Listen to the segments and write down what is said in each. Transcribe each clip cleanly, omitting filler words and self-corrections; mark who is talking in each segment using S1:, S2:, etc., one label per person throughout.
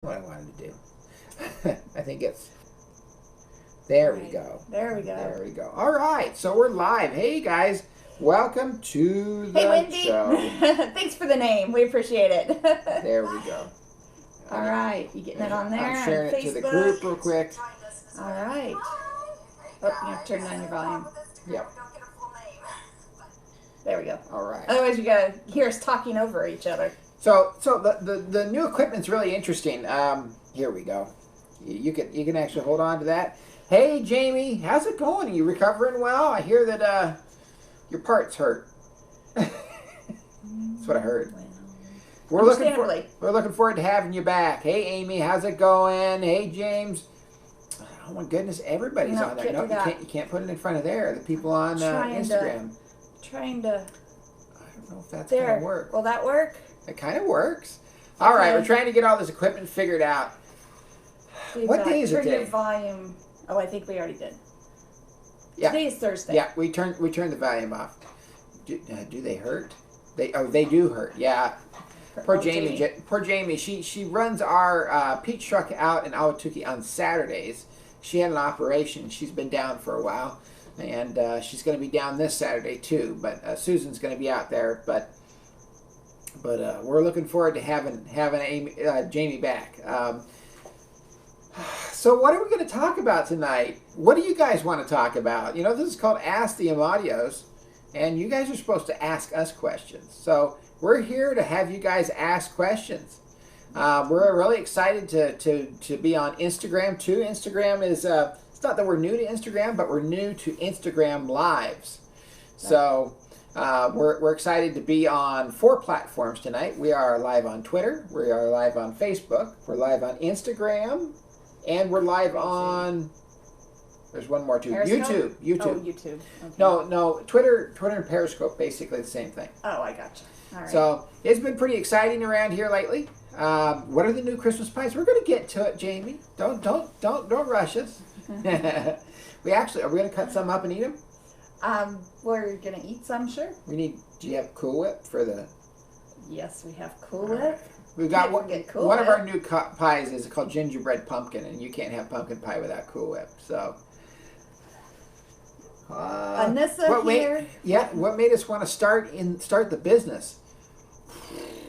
S1: what I wanted to do. I think it's... There we go.
S2: There we go.
S1: There we go. All right, so we're live. Hey, guys. Welcome to the
S2: Hey, Wendy.
S1: show.
S2: Thanks for the name. We appreciate it.
S1: There we go.
S2: All right. You getting it on there?
S1: I'm sharing
S2: on
S1: it to the
S2: Facebook?
S1: group real quick.
S2: All right. Oh, you have to turn down your volume.
S1: Yep.
S2: There we go.
S1: All right.
S2: Otherwise, you gotta hear us talking over each other.
S1: So the new equipment's really interesting. Here we go. You can actually hold on to that. Hey, Jamie, how's it going? Are you recovering well? I hear that your parts hurt. That's what I heard. We're looking forward to having you back. Hey, Amy, how's it going? Hey, James. Oh my goodness, everybody's on there. No, you can't put it in front of there. The people on Instagram.
S2: Trying to.
S1: I don't know if that's going to work.
S2: Will that work?
S1: It kind of works. All right, we're trying to get all this equipment figured out. What day is it today?
S2: Turn your volume. Oh, I think we already did.
S1: Yeah.
S2: Today is Thursday.
S1: Yeah, we turned the volume off. Do they hurt? They do hurt. Yeah. Poor Jamie. Poor Jamie. She runs our peach truck out in Awatuki on Saturdays. She had an operation. She's been down for a while, and she's going to be down this Saturday too. But Susan's going to be out there. But we're looking forward to having Jamie back. So what are we going to talk about tonight? What do you guys want to talk about? You know, this is called Ask the Amadios, and you guys are supposed to ask us questions. So we're here to have you guys ask questions. We're really excited to be on Instagram too. Instagram is, it's not that we're new to Instagram, but we're new to Instagram Lives. So we're excited to be on 4 platforms tonight. We are live on Twitter, we are live on Facebook, we're live on Instagram, and we're live on, there's one more too,
S2: Periscope?
S1: YouTube.
S2: Oh, YouTube. Okay.
S1: No, Twitter and Periscope, basically the same thing.
S2: Oh, I gotcha. All right.
S1: So it's been pretty exciting around here lately. What are the new Christmas pies? We're going to get to it, Jamie. Don't rush us. Are we going to cut some up and eat them?
S2: We're gonna eat some, sure.
S1: Do you have Cool Whip for the?
S2: Yes, we have Cool Whip.
S1: We've got
S2: Cool
S1: one
S2: Whip.
S1: of our new pies is called gingerbread pumpkin, and you can't have pumpkin pie without Cool Whip. So.
S2: Anissa here.
S1: What made us want to start the business?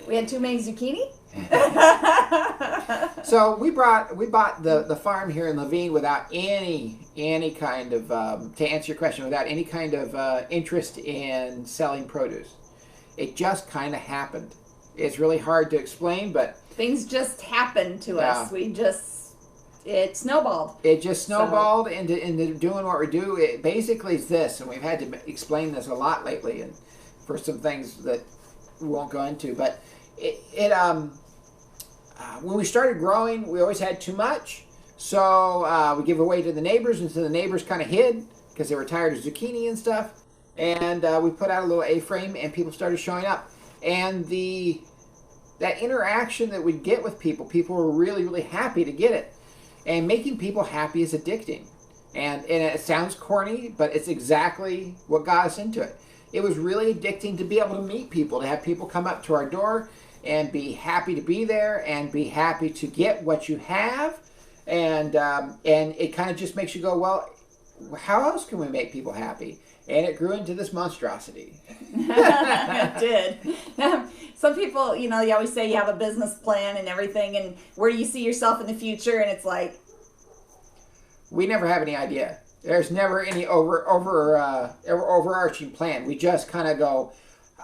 S2: We had too many zucchini.
S1: So we bought the farm here in Levine without any kind of to answer your question, without any kind of interest in selling produce. It just kind of happened. It's really hard to explain, but
S2: things just happened to us. It snowballed.
S1: It just snowballed into doing what we do. It basically is this, and we've had to explain this a lot lately, and for some things that we won't go into, but when we started growing, we always had too much. So we give away to the neighbors, and so the neighbors kind of hid because they were tired of zucchini and stuff. And we put out a little A-frame, and people started showing up. And that interaction that we'd get with people were really, really happy to get it. And making people happy is addicting. And it sounds corny, but it's exactly what got us into it. It was really addicting to be able to meet people, to have people come up to our door and be happy to be there and be happy to get what you have. And it kind of just makes you go, well, how else can we make people happy? And it grew into this monstrosity.
S2: It did. Some people, you always say you have a business plan and everything, and where do you see yourself in the future? And it's like,
S1: we never have any idea. There's never any overarching plan. We just kind of go,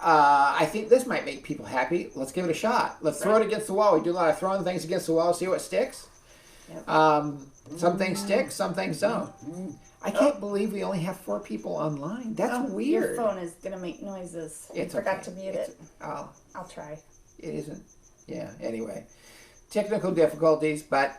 S1: I think this might make people happy. Let's give it a shot. Let's throw it against the wall. We do a lot of throwing things against the wall, see what sticks. Yep. Some things stick, some things don't. I can't believe we only have 4 people online. That's weird.
S2: Your phone is going to make noises. I forgot to mute it. I'll try.
S1: It isn't. Yeah, anyway. Technical difficulties, but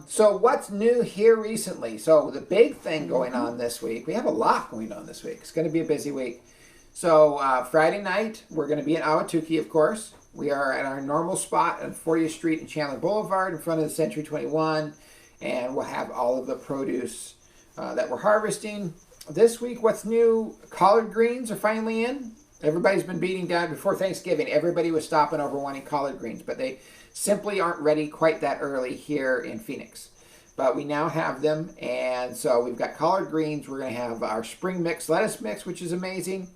S1: so what's new here recently? So the big thing going on this week, we have a lot going on this week. It's going to be a busy week. So Friday night, we're going to be in Awatuki, of course. We are at our normal spot on 40th Street and Chandler Boulevard in front of the Century 21, and we'll have all of the produce that we're harvesting. This week, what's new? Collard greens are finally in. Everybody's been beating down before Thanksgiving. Everybody was stopping over wanting collard greens, but they simply aren't ready quite that early here in Phoenix. But we now have them, and so we've got collard greens. We're going to have our spring mix lettuce mix, which is amazing.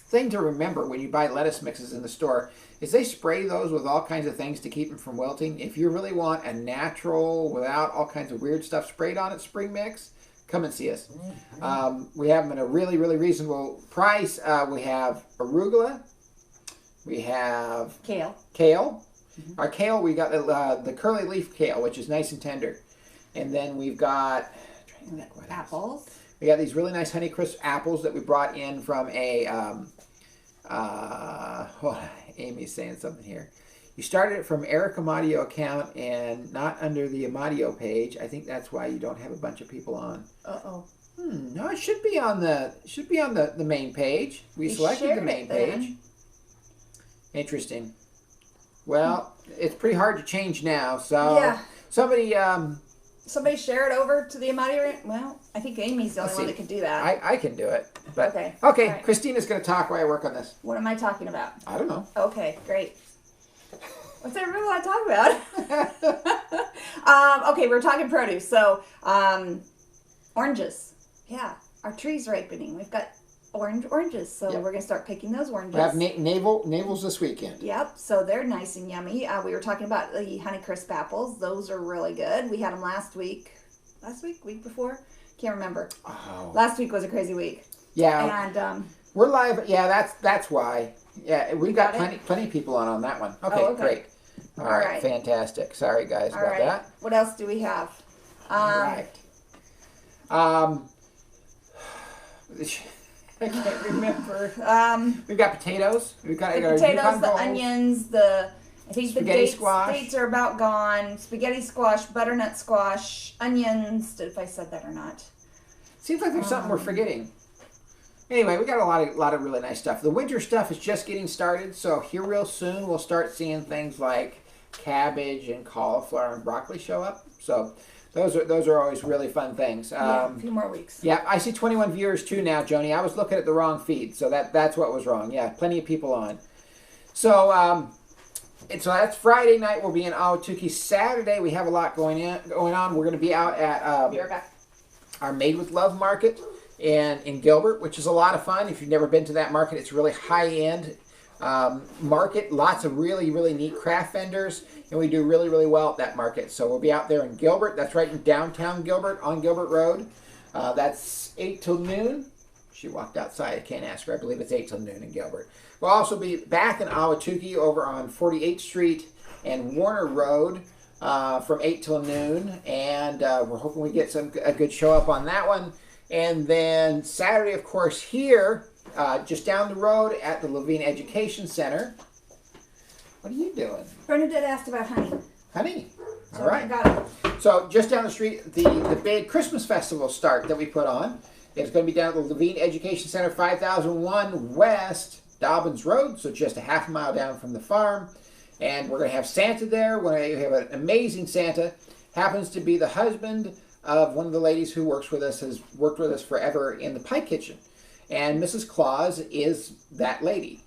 S1: Thing to remember when you buy lettuce mixes in the store is they spray those with all kinds of things to keep them from wilting. If you really want a natural, without all kinds of weird stuff sprayed on it, spring mix, come and see us. We have them at a really, really reasonable price. We have arugula. We have
S2: Kale.
S1: Our kale, we got the curly leaf kale, which is nice and tender. And then we've got
S2: apples.
S1: We got these really nice Honeycrisp apples that we brought in from a, Amy's saying something here. You started it from Eric Amadio account and not under the Amadio page. I think that's why you don't have a bunch of people on. No, it should be on the main page. We selected the main page. Interesting. Well, it's pretty hard to change now. So
S2: yeah.
S1: Somebody
S2: share it over to the Amadio. Well, I think Amy's the only one that can do that.
S1: I can do it. But,
S2: okay.
S1: Right. Christina's going to talk while I work on this.
S2: What am I talking about?
S1: I don't know.
S2: Okay, great. What's that really want to talk about? Okay, we're talking produce. So, oranges. Yeah, our tree's ripening. We've got oranges, so we're going to start picking those oranges.
S1: We have navels this weekend.
S2: Yep, so they're nice and yummy. We were talking about the Honeycrisp apples. Those are really good. We had them week before? Can't remember.
S1: Oh.
S2: Last week was a crazy week.
S1: Yeah.
S2: And
S1: we're live. Yeah, that's why. Yeah, we've got plenty of people on that one. Okay, great. All right, fantastic. Sorry, guys, about that.
S2: What else do we have?
S1: All right. I can't remember. We've got potatoes. We've got
S2: the potatoes, the onions, I think
S1: spaghetti
S2: the dates are about gone. Spaghetti squash, butternut squash, onions. If I said that or not.
S1: Seems like there's something we're forgetting. Anyway, we got a lot of really nice stuff. The winter stuff is just getting started, so here real soon we'll start seeing things like cabbage and cauliflower and broccoli show up. So those are always really fun things.
S2: A few more weeks.
S1: Yeah, I see 21 viewers too now, Joni. I was looking at the wrong feed, so that's what was wrong. Yeah, plenty of people on. So so that's Friday night. We'll be in Ahwatukee. Saturday we have a lot going on. We're going to be out at our Made with Love market in Gilbert, which is a lot of fun. If you've never been to that market, it's a really high-end market. Lots of really, really neat craft vendors, and we do really, really well at that market. So we'll be out there in Gilbert. That's right in downtown Gilbert on Gilbert Road. That's 8 till noon. She walked outside. I can't ask her. I believe it's 8 till noon in Gilbert. We'll also be back in Ahwatukee over on 48th Street and Warner Road from 8 till noon, and we're hoping we get a good show up on that one. And then Saturday, of course, here, just down the road at the Levine Education Center. What are you doing?
S2: Bernadette asked about honey.
S1: Honey.
S2: So
S1: all right.
S2: I got it.
S1: So just down the street, the big Christmas festival start that we put on is going to be down at the Levine Education Center, 5001 West Dobbins Road, so just a half mile down from the farm. And we're going to have Santa there. We're going to have an amazing Santa. Happens to be the husband of one of the ladies who works with us, has worked with us forever in the pie kitchen. And Mrs. Claus is that lady.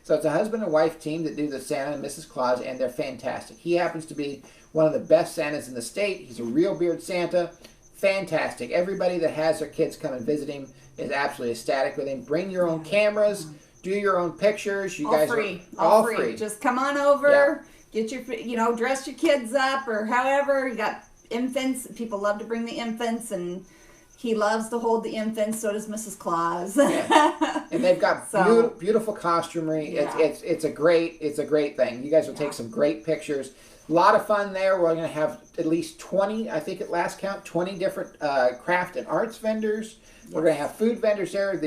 S1: So it's a husband and wife team that do the Santa and Mrs. Claus, and they're fantastic. He happens to be one of the best Santas in the state. He's a real beard Santa. Fantastic. Everybody that has their kids come and visit him is absolutely ecstatic with him. Bring your own cameras. Do your own pictures. You guys
S2: free.
S1: Are all free.
S2: Just come on over. Yeah. Get your, dress your kids up or however. You got infants. People love to bring the infants, and he loves to hold the infants. So does Mrs. Claus.
S1: Yeah. And they've got beautiful costumery. Yeah. It's a great thing. You guys will take some great pictures. A lot of fun there. We're going to have at least 20, I think at last count, 20 different craft and arts vendors. Yes. We're going to have food vendors there.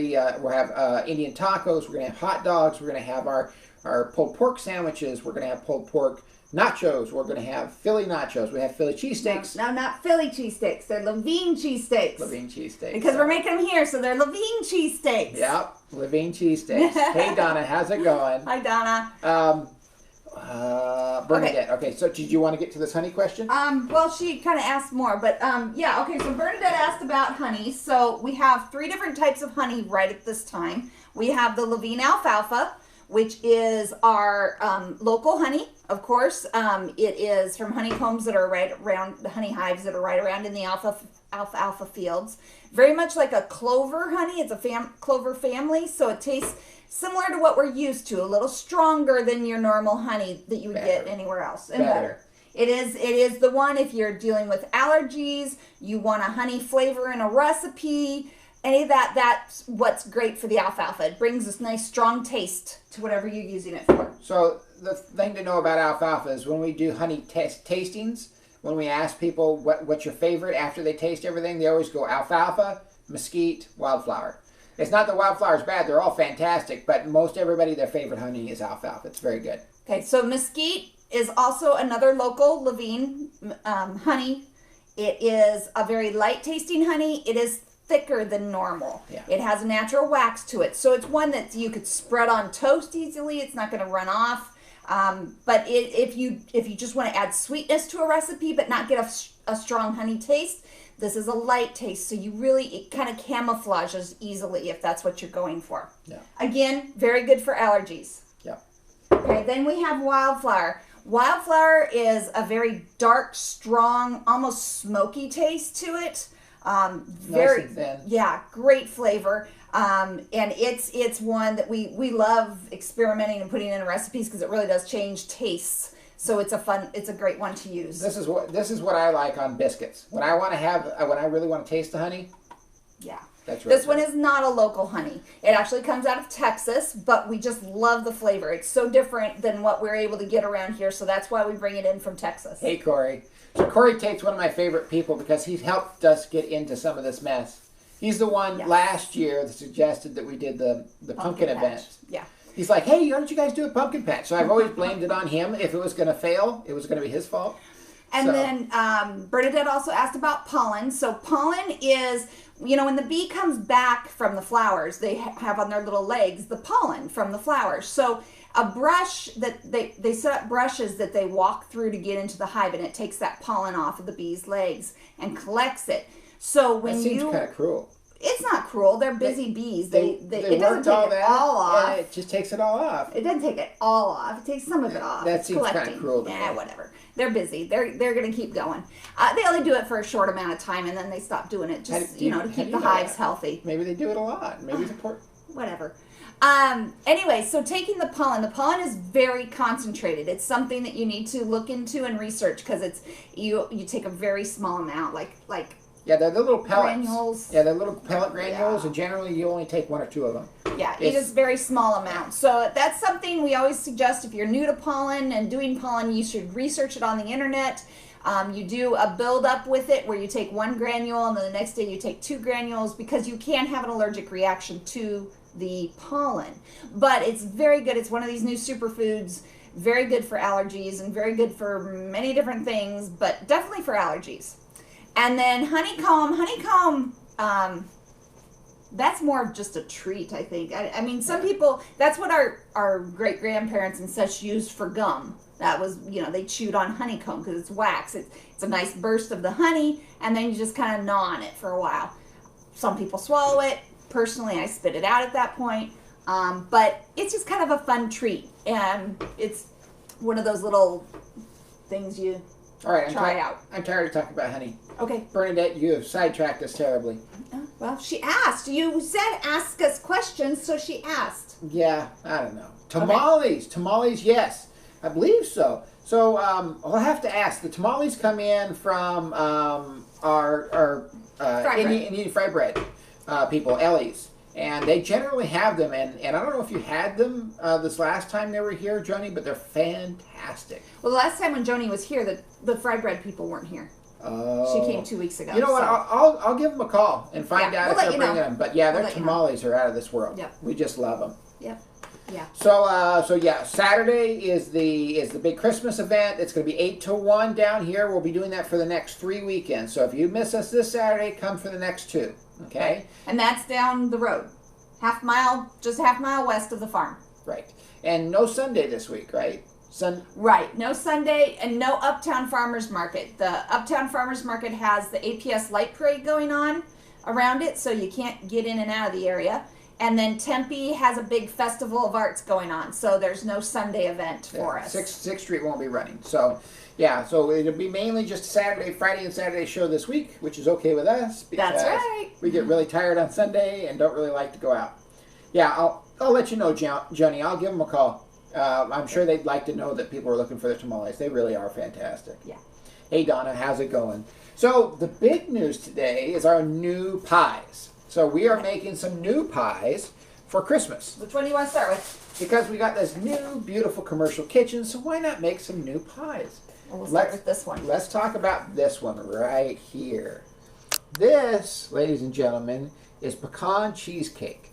S1: We'll have Indian tacos. We're going to have hot dogs. We're going to have our pulled pork sandwiches. We're going to have pulled pork nachos. We're going to have Philly nachos. We have Philly cheesesteaks.
S2: No, not Philly cheesesteaks. They're Levine cheesesteaks.
S1: Levine cheesesteaks.
S2: Because we're making them here, so they're Levine cheesesteaks.
S1: Yep, Levine cheesesteaks. Hey, Donna, how's it going?
S2: Hi, Donna.
S1: Bernadette. Okay, so did you want to get to this honey question?
S2: Well, she kind of asked more, but yeah. Okay, so Bernadette asked about honey. So we have 3 different types of honey right at this time. We have the Levine alfalfa, which is our local honey. of course. It is from honeycombs that are right around the honey hives that are right around in the alfalfa fields. Very much like a clover honey. It's a clover family, so it tastes similar to what we're used to. A little stronger than your normal honey that you would get anywhere else, and better. It is the one if you're dealing with allergies, you want a honey flavor in a recipe, any of that, that's what's great for the alfalfa. It brings this nice strong taste to whatever you're using it for.
S1: So the thing to know about alfalfa is when we do honey tastings, when we ask people what's your favorite after they taste everything, they always go alfalfa, mesquite, wildflower. It's not that wildflower is bad, they're all fantastic, but most everybody, their favorite honey is alfalfa. It's very good.
S2: Okay, so mesquite is also another local Levine honey. It is a very light tasting honey. It is thicker than normal.
S1: Yeah.
S2: It has a natural wax to it. So it's one that you could spread on toast easily. It's not going to run off. But if you just want to add sweetness to a recipe but not get a strong honey taste, this is a light taste. So it kind of camouflages easily if that's what you're going for.
S1: Yeah.
S2: Again, very good for allergies.
S1: Yeah.
S2: Okay, then we have wildflower. Wildflower is a very dark, strong, almost smoky taste to it. Very
S1: nice and thin.
S2: Yeah, great flavor. And it's one that we love experimenting and putting in recipes because it really does change tastes. So it's a great one to use.
S1: This is what I like on biscuits. When I really want to taste the honey.
S2: Yeah.
S1: That's really
S2: this one is not a local honey. It actually comes out of Texas, but we just love the flavor. It's so different than what we're able to get around here, so that's why we bring it in from Texas.
S1: Hey, Corey. So Corey Tate's one of my favorite people because he's helped us get into some of this mess. He's the one last year that suggested that we did the pumpkin event.
S2: Yeah.
S1: He's like, hey, why don't you guys do a pumpkin patch? So I've always blamed it on him. If it was going to fail, it was going to be his fault.
S2: And then Bernadette also asked about pollen. So pollen is, when the bee comes back from the flowers, they have on their little legs the pollen from the flowers. So a brush that they set up brushes that they walk through to get into the hive, and it takes that pollen off of the bee's legs and collects it. So when
S1: that seems kind of cruel.
S2: It's not cruel. They're busy bees. It doesn't
S1: worked
S2: take
S1: all
S2: it
S1: that,
S2: all off.
S1: and it just takes it all off.
S2: It doesn't take it all off. It takes some of it off.
S1: That seems kind of cruel to me.
S2: Yeah, whatever. They're busy. They're going to keep going. They only do it for a short amount of time, and then they stop doing it just to keep the hives healthy.
S1: Maybe they do it a lot. Maybe it's important.
S2: Whatever. Anyway, so taking the pollen is very concentrated. It's something that you need to look into and research because it's you take a very small amount, like.
S1: Yeah, they're the little pellets.
S2: Granules.
S1: Yeah, they're little pellet granules, and generally you only take 1 or 2 of them.
S2: Yeah, it is very small amount. So that's something we always suggest if you're new to pollen and doing pollen, you should research it on the internet. You do a build up with it where you take 1 granule and then the next day you take 2 granules because you can have an allergic reaction to the pollen. But it's very good. It's one of these new superfoods. Very good for allergies and very good for many different things, but definitely for allergies. And then honeycomb, that's more of just a treat, I think. I mean, some people, that's what our great-grandparents and such used for gum. That was, they chewed on honeycomb because it's wax. It's a nice burst of the honey, and then you just kind of gnaw on it for a while. Some people swallow it. Personally, I spit it out at that point. But it's just kind of a fun treat. And it's one of those little things you try out.
S1: I'm tired of talking about honey.
S2: Okay.
S1: Bernadette, you have sidetracked us terribly.
S2: Well, she asked. You said ask us questions, so she asked.
S1: Yeah, I don't know. Tamales. Okay. Tamales, yes. I believe so. So I'll have to ask. The tamales come in from our Indian fry bread people, Ellie's. And they generally have them, and I don't know if you had them this last time they were here, Joni, but they're fantastic.
S2: Well, the last time when Joni was here, the fry bread people weren't here.
S1: Oh.
S2: She came 2 weeks ago.
S1: You know what? I'll give them a call and find out if they're bringing them. But yeah, their tamales are out of this world.
S2: Yep.
S1: We just love them.
S2: Yep. Yeah.
S1: So yeah, Saturday is the big Christmas event. It's going to be 8 to 1 down here. We'll be doing that for the next 3 weekends. So if you miss us this Saturday, come for the next 2. Okay.
S2: And that's down the road, just half mile west of the farm.
S1: Right. And no Sunday this week, right?
S2: Right. No Sunday and no Uptown Farmers Market. The Uptown Farmers Market has the APS Light Parade going on around it, so you can't get in and out of the area. And then Tempe has a big festival of arts going on, so there's no Sunday event for us.
S1: 6th Street won't be running. So, yeah, so it'll be mainly just Friday and Saturday show this week, which is okay with us.
S2: That's right.
S1: We get really tired on Sunday and don't really like to go out. Yeah, I'll let you know, Johnny. I'll give them a call. I'm sure they'd like to know that people are looking for the tamales. They really are fantastic.
S2: Yeah.
S1: Hey, Donna, how's it going? So the big news today is our new pies. So we are making some new pies for Christmas.
S2: Which one do you want to start with?
S1: Because we got this new, beautiful commercial kitchen, so why not make some new pies?
S2: Well, we'll start with this one.
S1: Let's talk about this one right here. This, ladies and gentlemen, is pecan cheesecake.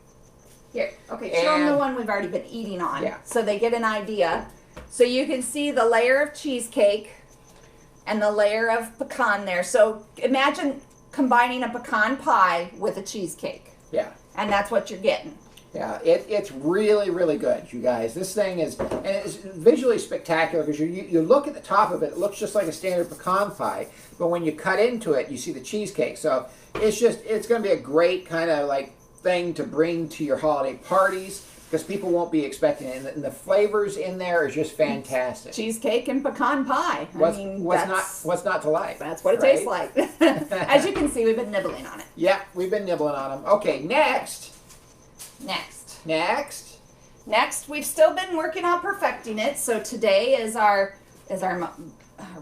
S2: Here, okay, show them the one we've already been eating on, so they get an idea. So you can see the layer of cheesecake and the layer of pecan there. So imagine combining a pecan pie with a cheesecake.
S1: Yeah.
S2: And that's what you're getting.
S1: Yeah, it's really, really good, you guys. This thing is, and it's visually spectacular because you look at the top of it, it looks just like a standard pecan pie, but when you cut into it, you see the cheesecake. So it's going to be a great kind of like thing to bring to your holiday parties because people won't be expecting it. And the flavors in there is just fantastic.
S2: Cheesecake and pecan pie.
S1: What's not to like?
S2: That's what it tastes like. As you can see, we've been nibbling on it.
S1: Yeah, we've been nibbling on them. Okay, next,
S2: we've still been working on perfecting it. So today is our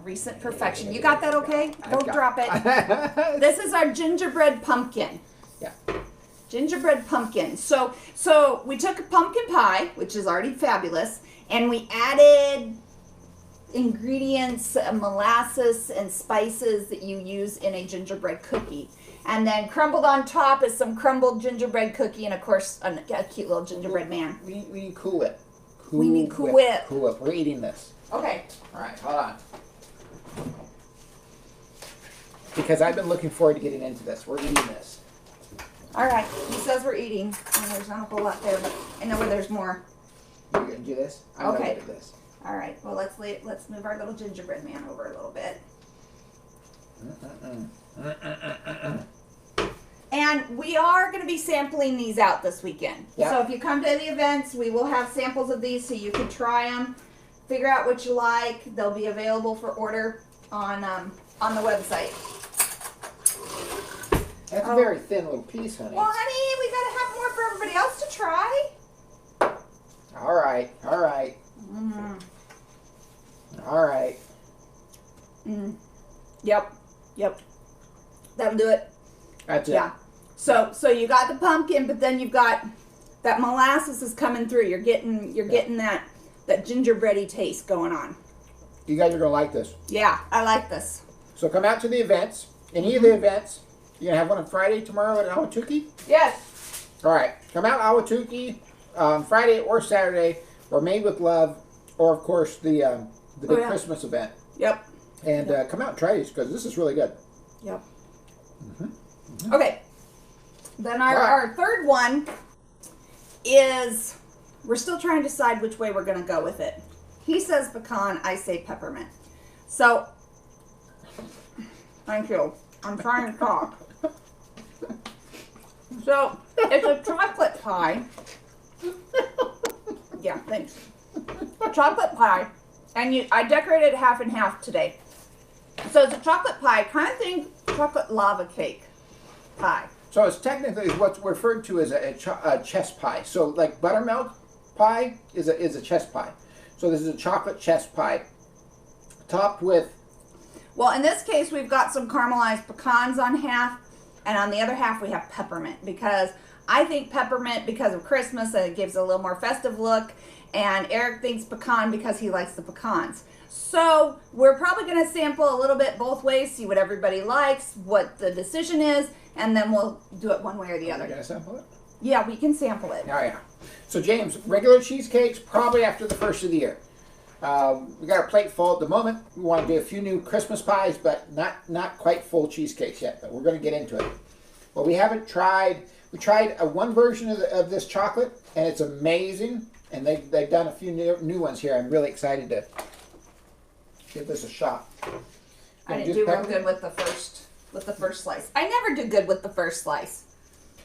S2: recent perfection. You got that okay? Don't drop it. This is our gingerbread pumpkin.
S1: Yeah.
S2: Gingerbread pumpkin. So we took a pumpkin pie, which is already fabulous, and we added ingredients, molasses and spices that you use in a gingerbread cookie. And then crumbled on top is some crumbled gingerbread cookie and, of course, a cute little gingerbread man.
S1: We need Cool Whip.
S2: We need Cool Whip.
S1: Cool Whip. We're eating this.
S2: Okay.
S1: All right, hold on. Because I've been looking forward to getting into this. We're eating this.
S2: All right. He says we're eating. And there's not a whole lot there, but I know where there's more.
S1: You're going to do this? I'm going to do this.
S2: All right. Well, let's move our little gingerbread man over a little bit. And we are going to be sampling these out this weekend. Yep. So if you come to the events, we will have samples of these so you can try them, figure out what you like. They'll be available for order on the website.
S1: That's a very thin little piece, honey.
S2: Well, honey, we got to have more for everybody else to try.
S1: All right. All right.
S2: Mm.
S1: All right.
S2: Mm. Yep. That'll do it.
S1: That's it.
S2: Yeah. So you got the pumpkin, but then you've got that molasses is coming through. You're getting that gingerbready taste going on.
S1: You guys are gonna like this.
S2: Yeah, I like this.
S1: So come out to the events. Any of the events. You're gonna have one on Friday tomorrow at Ahwatukee?
S2: Yes.
S1: All right. Come out Ahwatukee Friday or Saturday, or Made with Love, or of course the big Christmas event.
S2: Yep.
S1: And come out and try these because this is really good.
S2: Yep. Okay. Then our third one is, we're still trying to decide which way we're going to go with it. He says pecan, I say peppermint. So, thank you. I'm trying to talk. So, it's a chocolate pie. Yeah, thanks. Chocolate pie. And I decorated it half and half today. So it's a chocolate pie. Kind of think chocolate lava cake pie.
S1: So it's technically what's referred to as a chess pie. So like buttermilk pie is a chess pie. So this is a chocolate chess pie topped with...
S2: Well, in this case, we've got some caramelized pecans on half, and on the other half we have peppermint, because I think peppermint because of Christmas and it gives it a little more festive look, and Eric thinks pecan because he likes the pecans. So we're probably going to sample a little bit both ways, see what everybody likes, what the decision is, and then we'll do it one way or the other.
S1: Are you going to sample it?
S2: Yeah, we can sample it.
S1: Oh, yeah. So, James, regular cheesecakes probably after the first of the year. We got our plate full at the moment. We want to do a few new Christmas pies, but not quite full cheesecakes yet, but we're going to get into it. Well, we haven't tried... We tried one version of this chocolate, and it's amazing. And they've done a few new ones here. I'm really excited to give this a shot.
S2: I didn't do real good with the first slice. I never do good with the first slice.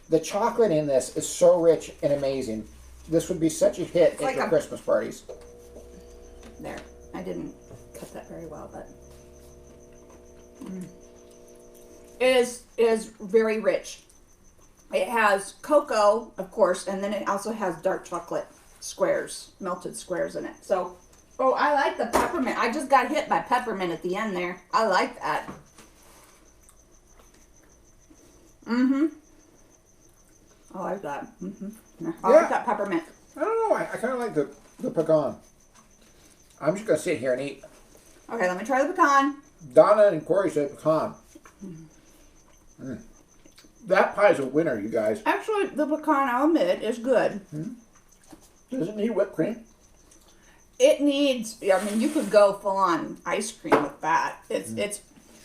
S1: The chocolate in this is so rich and amazing. This would be such a hit at your Christmas parties.
S2: There. I didn't cut that very well, but it is very rich. It has cocoa, of course, and then it also has dark chocolate squares, melted squares in it. So, oh, I like the peppermint. I just got hit by peppermint at the end there. I like that. Mm-hmm. I like that. Mm-hmm. I like that peppermint.
S1: I don't know. I kind of like the pecan. I'm just going to sit here and eat.
S2: Okay, let me try the pecan.
S1: Donna and Corey said pecan. Mm. That pie is a winner, you guys.
S2: Actually, the pecan, I'll admit, is good.
S1: Does it need whipped cream?
S2: It needs, I mean, you could go full on ice cream with that. It's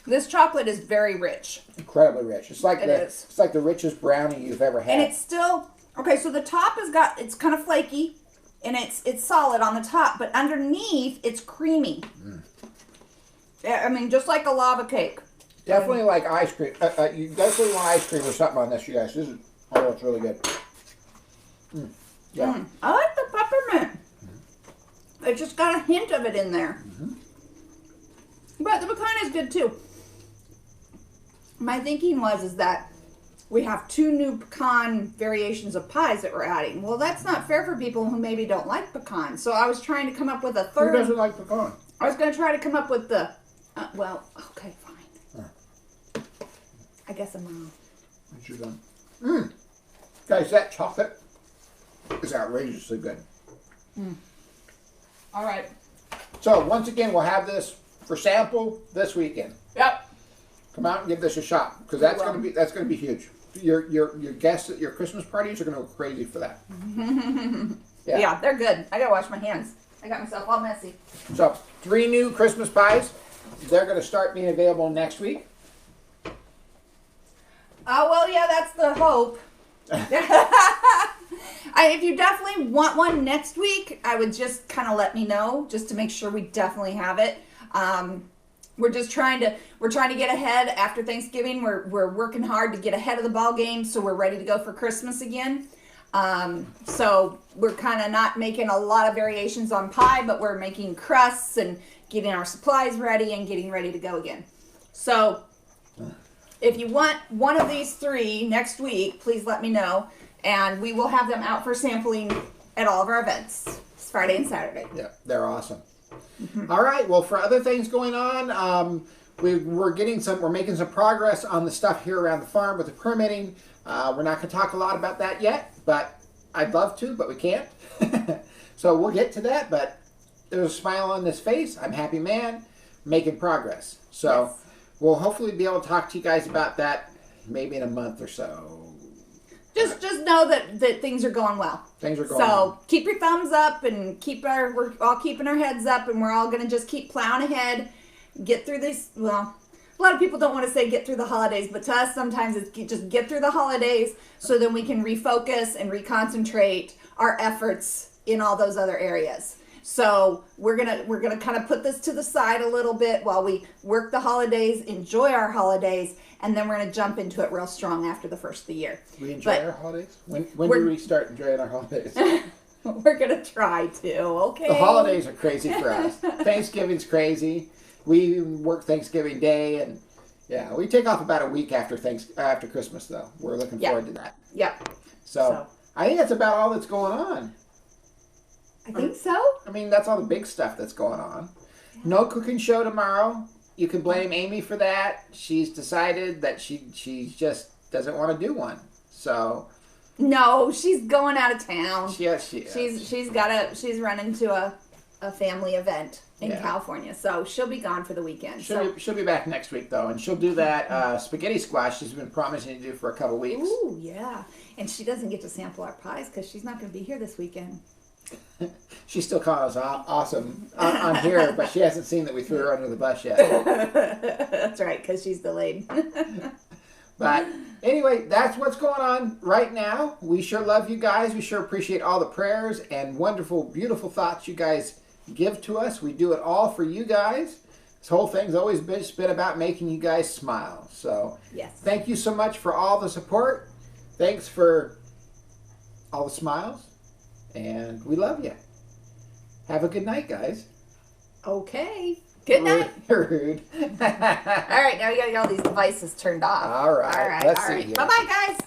S2: this chocolate is very rich.
S1: Incredibly rich. It's like it's like the richest brownie you've ever had.
S2: And it's still, okay, so the top it's kind of flaky and it's solid on the top, but underneath it's creamy. I mean, just like a lava cake.
S1: Definitely like ice cream. You definitely want ice cream or something on this, you guys. This is, oh, it's really good. Yeah.
S2: I like the peppermint. It just got a hint of it in there. But the pecan is good too. My thinking is that we have 2 new pecan variations of pies that we're adding. Well, that's not fair for people who maybe don't like pecan. So I was trying to come up with a third.
S1: Who doesn't like pecan?
S2: I was going to try to come up with the, well, okay, fine. I guess I'm wrong.
S1: What you done? Guys, that chocolate is outrageously good.
S2: All right.
S1: So, once again, we'll have this for sample this weekend.
S2: Yep.
S1: Come out and give this a shot, because that's going to be huge. Your guests at your Christmas parties are going to go crazy for that.
S2: Yeah, they're good. I got to wash my hands. I got myself all messy.
S1: So, 3 new Christmas pies. They're going to start being available next week.
S2: Oh, well, yeah, that's the hope. If you definitely want one next week, I would just kind of let me know, just to make sure we definitely have it. We're trying to get ahead after Thanksgiving. We're working hard to get ahead of the ball game, so we're ready to go for Christmas again. So we're kind of not making a lot of variations on pie, but we're making crusts and getting our supplies ready and getting ready to go again. So if you want one of these 3 next week, please let me know, and we will have them out for sampling at all of our events. It's Friday and Saturday.
S1: Yeah, they're awesome. All right. Well, for other things going on, we're making some progress on the stuff here around the farm with the permitting. We're not going to talk a lot about that yet, but I'd love to, but we can't. So we'll get to that. But there's a smile on this face. I'm a happy man, making progress. So. Yes. We'll hopefully be able to talk to you guys about that maybe in a month or so.
S2: Just know that things are going well.
S1: Things are going well.
S2: So keep your thumbs up and we're all keeping our heads up, and we're all going to just keep plowing ahead, get through this. Well, a lot of people don't want to say get through the holidays, but to us sometimes it's just get through the holidays so then we can refocus and reconcentrate our efforts in all those other areas. So we're gonna kind of put this to the side a little bit while we work the holidays, enjoy our holidays, and then we're gonna jump into it real strong after the first of the year.
S1: We enjoy our holidays? When do we start enjoying our holidays?
S2: We're gonna try to. Okay.
S1: The holidays are crazy for us. Thanksgiving's crazy. We work Thanksgiving Day, and yeah, we take off about a week after Christmas though. We're looking forward to that.
S2: Yep.
S1: So I think that's about all that's going on.
S2: I think so.
S1: I mean, that's all the big stuff that's going on. No cooking show tomorrow. You can blame Amy for that. She's decided that she just doesn't want to do one. So.
S2: No, she's going out of town.
S1: Yes, she is.
S2: She's running to a family event in California, so she'll be gone for the weekend.
S1: She'll be back next week though, and she'll do that spaghetti squash she's been promising to do for a couple weeks.
S2: Ooh, yeah. And she doesn't get to sample our pies because she's not going to be here this weekend.
S1: She's still calling us awesome on here, but she hasn't seen that we threw her under the bus yet.
S2: That's right, because she's delayed.
S1: But anyway, that's what's going on right now. We sure love you guys. We sure appreciate all the prayers and wonderful, beautiful thoughts you guys give to us. We do it all for you guys. This whole thing's always been about making you guys smile. So
S2: yes.
S1: Thank you so much for all the support. Thanks for all the smiles, and we love you. Have a good night, guys.
S2: Okay. Good night.
S1: Rude.
S2: All right, now we got to get all these devices turned off.
S1: All right. Let's see here.
S2: Bye-bye, guys.